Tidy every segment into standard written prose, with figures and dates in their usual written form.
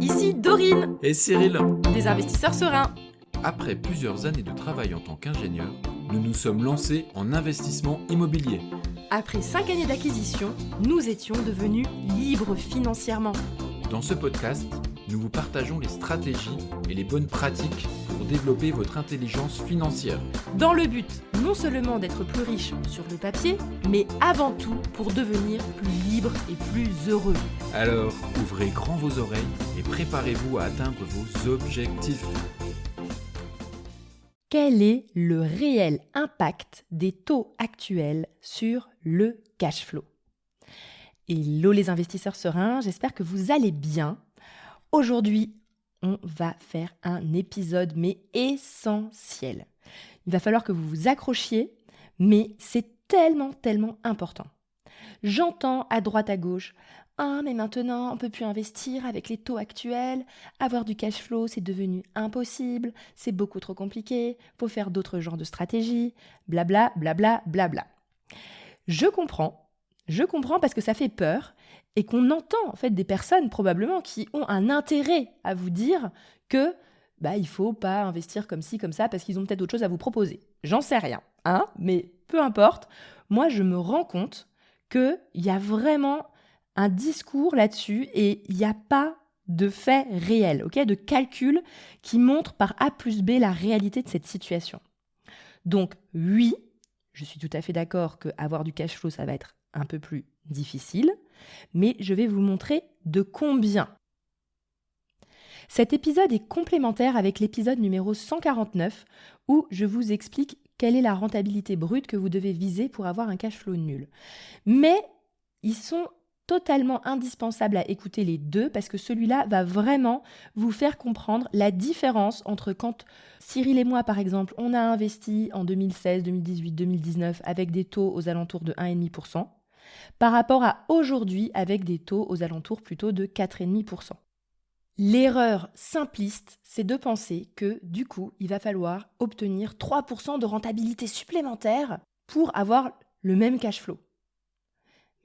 ici Dorine, Et Cyril, des investisseurs sereins. après plusieurs années de travail en tant qu'ingénieur, nous nous sommes lancés en investissement immobilier. Après 5 années d'acquisition, nous étions devenus libres financièrement. Dans ce podcast, nous vous partageons les stratégies et les bonnes pratiques pour développer votre intelligence financière. Dans le but non seulement d'être plus riche sur le papier, mais avant tout pour devenir plus libre et plus heureux. Alors, ouvrez grand vos oreilles et préparez-vous à atteindre vos objectifs. Quel est le réel impact des taux actuels sur le cash flow ? Hello les investisseurs sereins, j'espère que vous allez bien. Aujourd'hui, on va faire un épisode mais essentiel. Il va falloir que vous vous accrochiez, mais c'est tellement important. J'entends à droite à gauche « Ah, mais maintenant, on ne peut plus investir avec les taux actuels. Avoir du cash flow, c'est devenu impossible. C'est beaucoup trop compliqué. Faut faire d'autres genres de stratégies. Blabla, blabla, blabla. » Je comprends parce que ça fait peur et qu'on entend en fait des personnes probablement qui ont un intérêt à vous dire que il ne faut pas investir comme ci, comme ça parce qu'ils ont peut-être autre chose à vous proposer. J'en sais rien, mais peu importe. Moi, je me rends compte qu'il y a vraiment un discours là-dessus et il n'y a pas de fait réel, de calcul qui montre par A plus B la réalité de cette situation. Donc oui, je suis tout à fait d'accord qu'avoir du cash flow, ça va être un peu plus difficile, mais je vais vous montrer de combien. Cet épisode est complémentaire avec l'épisode numéro 149 où je vous explique quelle est la rentabilité brute que vous devez viser pour avoir un cash flow nul. Mais ils sont totalement indispensables à écouter les deux parce que celui-là va vraiment vous faire comprendre la différence entre quand Cyril et moi, par exemple, on a investi en 2016, 2018, 2019 avec des taux aux alentours de 1,5% par rapport à aujourd'hui avec des taux aux alentours plutôt de 4,5%. L'erreur simpliste, c'est de penser que du coup, il va falloir obtenir 3% de rentabilité supplémentaire pour avoir le même cash flow.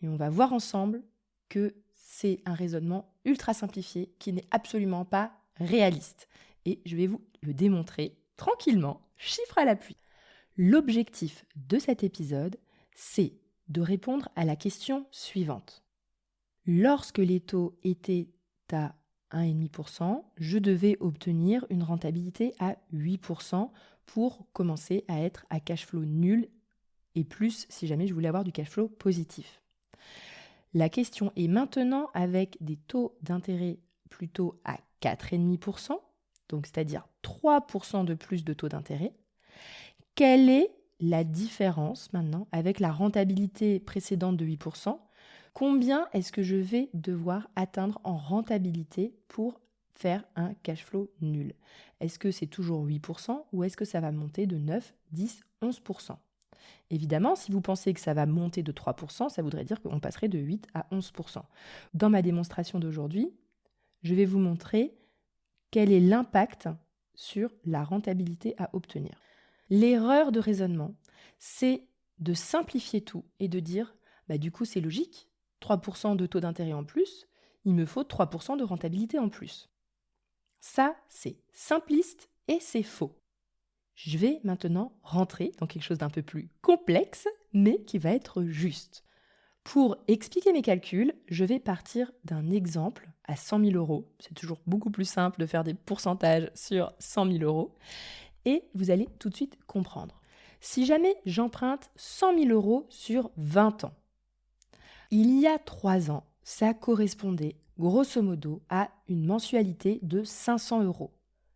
Et on va voir ensemble que c'est un raisonnement ultra simplifié qui n'est absolument pas réaliste. Et je vais vous le démontrer tranquillement, chiffre à l'appui. L'objectif de cet épisode, c'est de répondre à la question suivante. Lorsque les taux étaient à 1,5%, je devais obtenir une rentabilité à 8% pour commencer à être à cash flow nul et plus si jamais je voulais avoir du cash flow positif. La question est maintenant avec des taux d'intérêt plutôt à 4,5%, donc c'est-à-dire 3% de plus de taux d'intérêt. Quelle est la différence maintenant avec la rentabilité précédente de 8%? Combien est-ce que je vais devoir atteindre en rentabilité pour faire un cash flow nul? Est-ce que c'est toujours 8% ou est-ce que ça va monter de 9, 10, 11%? Évidemment, si vous pensez que ça va monter de 3%, ça voudrait dire qu'on passerait de 8 à 11%. Dans ma démonstration d'aujourd'hui, je vais vous montrer quel est l'impact sur la rentabilité à obtenir. L'erreur de raisonnement, c'est de simplifier tout et de dire du coup c'est logique, 3% de taux d'intérêt en plus, il me faut 3% de rentabilité en plus. Ça, c'est simpliste et c'est faux. Je vais maintenant rentrer dans quelque chose d'un peu plus complexe, mais qui va être juste. Pour expliquer mes calculs, je vais partir d'un exemple à 100 000 euros. C'est toujours beaucoup plus simple de faire des pourcentages sur 100 000 euros. Et vous allez tout de suite comprendre. Si jamais j'emprunte 100 000 euros sur 20 ans, il y a 3 ans, ça correspondait grosso modo à une mensualité de 500 euros.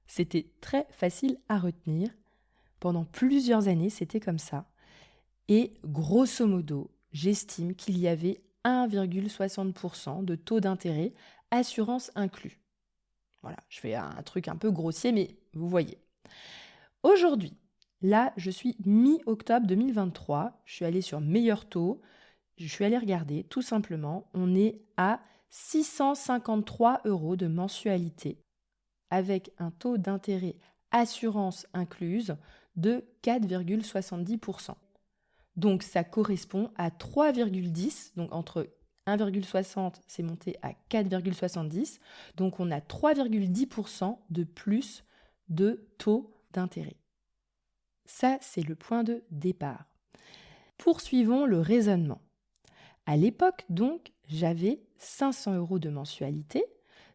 C'était très facile à retenir. Pendant plusieurs années, c'était comme ça. Et grosso modo, j'estime qu'il y avait 1,60% de taux d'intérêt, assurance inclus. Voilà, je fais un truc un peu grossier, mais vous voyez. Aujourd'hui, là, je suis mi-octobre 2023. Je suis allée sur meilleur taux. Je suis allée regarder, tout simplement, on est à 653 euros de mensualité avec un taux d'intérêt assurance incluse de 4,70%. Donc ça correspond à 3,10, donc entre 1,60, c'est monté à 4,70. Donc, on a 3,10% de plus de taux d'intérêt. Ça, c'est le point de départ. Poursuivons le raisonnement. À l'époque, donc, j'avais 500 € de mensualité.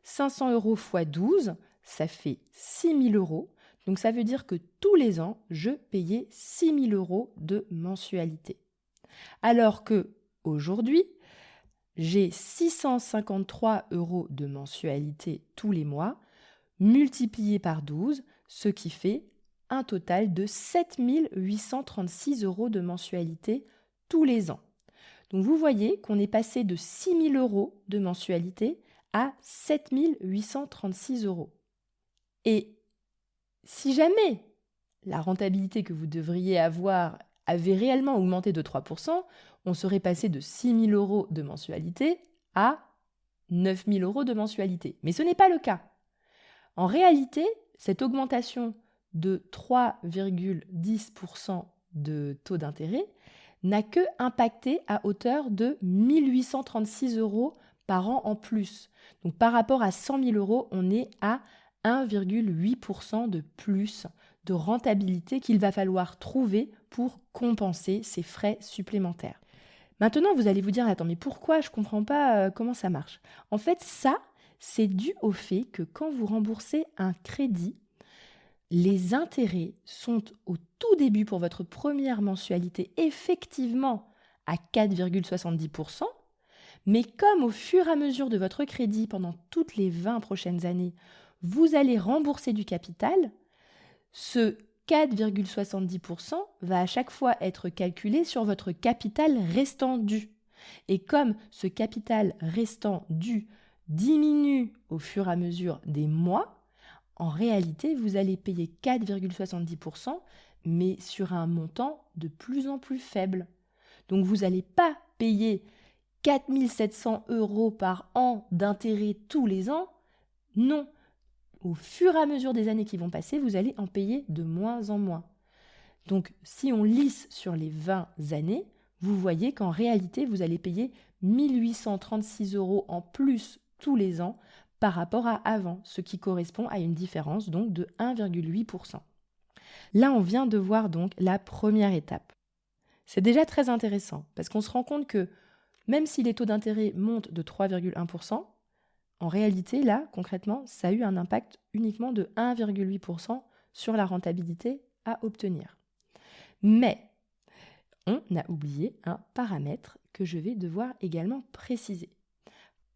500 € x 12, ça fait 6 000 €. Donc, ça veut dire que tous les ans, je payais 6 000 € de mensualité. Alors que aujourd'hui, j'ai 653 € de mensualité tous les mois, multiplié par 12, ce qui fait un total de 7 836 € de mensualité tous les ans. Donc vous voyez qu'on est passé de 6 000 € de mensualité à 7 836 €. Et si jamais la rentabilité que vous devriez avoir avait réellement augmenté de 3%, on serait passé de 6 000 € de mensualité à 9 000 € de mensualité. Mais ce n'est pas le cas. En réalité, cette augmentation de 3,10% de taux d'intérêt n'a que impacté à hauteur de 1 836 € par an en plus. Donc par rapport à 100 000 €, on est à 1,8% de plus de rentabilité qu'il va falloir trouver pour compenser ces frais supplémentaires. Maintenant, vous allez vous dire, attends, mais pourquoi je ne comprends pas comment ça marche? En fait, ça, c'est dû au fait que quand vous remboursez un crédit, les intérêts sont au tout début pour votre première mensualité effectivement à 4,70%, mais comme au fur et à mesure de votre crédit pendant toutes les 20 prochaines années, vous allez rembourser du capital, ce 4,70% va à chaque fois être calculé sur votre capital restant dû. Et comme ce capital restant dû diminue au fur et à mesure des mois, en réalité, vous allez payer 4,70%, mais sur un montant de plus en plus faible. Donc vous n'allez pas payer 4 700 € par an d'intérêt tous les ans. Non. Au fur et à mesure des années qui vont passer, vous allez en payer de moins en moins. Donc, si on lisse sur les 20 années, vous voyez qu'en réalité, vous allez payer 1 836 € en plus tous les ans par rapport à avant, ce qui correspond à une différence donc de 1,8%. Là, on vient de voir donc la première étape. C'est déjà très intéressant parce qu'on se rend compte que même si les taux d'intérêt montent de 3,1%, en réalité, là, concrètement, ça a eu un impact uniquement de 1,8% sur la rentabilité à obtenir. Mais on a oublié un paramètre que je vais devoir également préciser.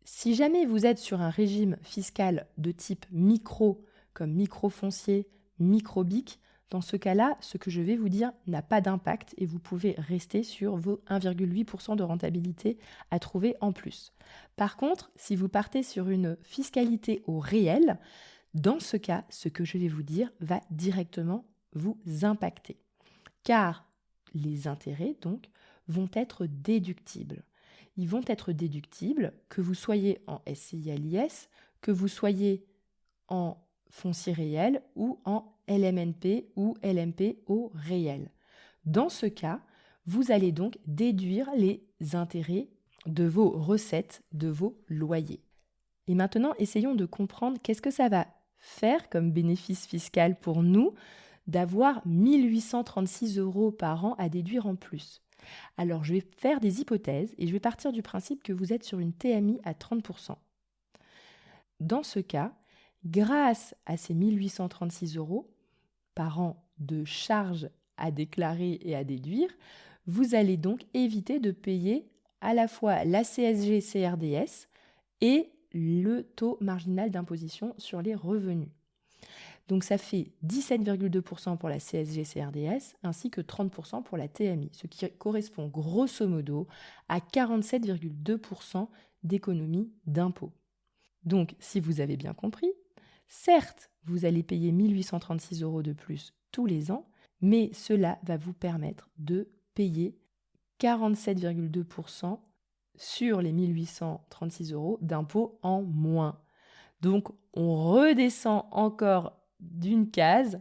Si jamais vous êtes sur un régime fiscal de type micro, comme micro-foncier, micro-BIC, dans ce cas-là, ce que je vais vous dire n'a pas d'impact et vous pouvez rester sur vos 1,8% de rentabilité à trouver en plus. Par contre, si vous partez sur une fiscalité au réel, dans ce cas, ce que je vais vous dire va directement vous impacter. Car les intérêts, donc, vont être déductibles. Ils vont être déductibles que vous soyez en SCI-LIS, que vous soyez en foncier réel ou en LMNP ou LMP au réel. Dans ce cas, vous allez donc déduire les intérêts de vos recettes, de vos loyers. Et maintenant, essayons de comprendre qu'est-ce que ça va faire comme bénéfice fiscal pour nous d'avoir 1 836 € par an à déduire en plus. Alors, je vais faire des hypothèses et je vais partir du principe que vous êtes sur une TMI à 30%. Dans ce cas, grâce à ces 1 836 € par an de charges à déclarer et à déduire, vous allez donc éviter de payer à la fois la CSG-CRDS et le taux marginal d'imposition sur les revenus. Donc ça fait 17,2% pour la CSG-CRDS ainsi que 30% pour la TMI, ce qui correspond grosso modo à 47,2% d'économie d'impôt. Donc, si vous avez bien compris, certes, vous allez payer 1 836 € de plus tous les ans, mais cela va vous permettre de payer 47,2% sur les 1 836 € d'impôts en moins. Donc, on redescend encore d'une case,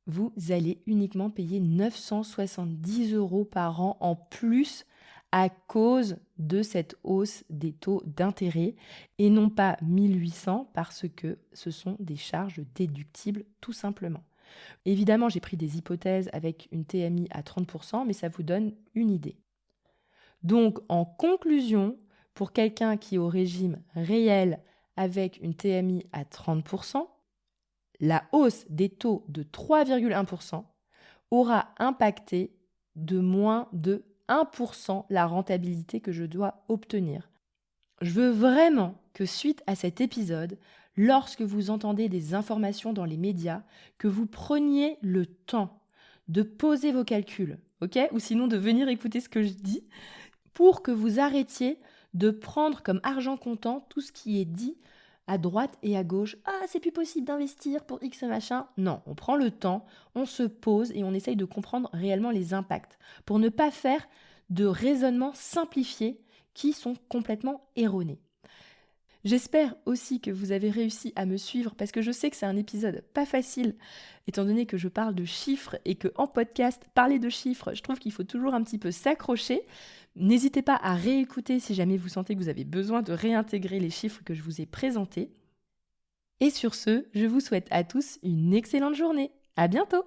vous allez uniquement payer 970 € par an en plus à cause de cette hausse des taux d'intérêt et non pas 1800 parce que ce sont des charges déductibles tout simplement. Évidemment, j'ai pris des hypothèses avec une TMI à 30%, mais ça vous donne une idée. Donc, en conclusion, pour quelqu'un qui est au régime réel avec une TMI à 30%, la hausse des taux de 3,1% aura impacté de moins de 1% la rentabilité que je dois obtenir. Je veux vraiment que suite à cet épisode, lorsque vous entendez des informations dans les médias, que vous preniez le temps de poser vos calculs, ok ? Ou sinon de venir écouter ce que je dis, pour que vous arrêtiez de prendre comme argent comptant tout ce qui est dit à droite et à gauche. Ah, c'est plus possible d'investir pour X machin. Non, on prend le temps, on se pose et on essaye de comprendre réellement les impacts pour ne pas faire de raisonnements simplifiés qui sont complètement erronés. J'espère aussi que vous avez réussi à me suivre parce que je sais que c'est un épisode pas facile étant donné que je parle de chiffres et que en podcast, parler de chiffres, je trouve qu'il faut toujours un petit peu s'accrocher. N'hésitez pas à réécouter si jamais vous sentez que vous avez besoin de réintégrer les chiffres que je vous ai présentés. Et sur ce, je vous souhaite à tous une excellente journée. À bientôt!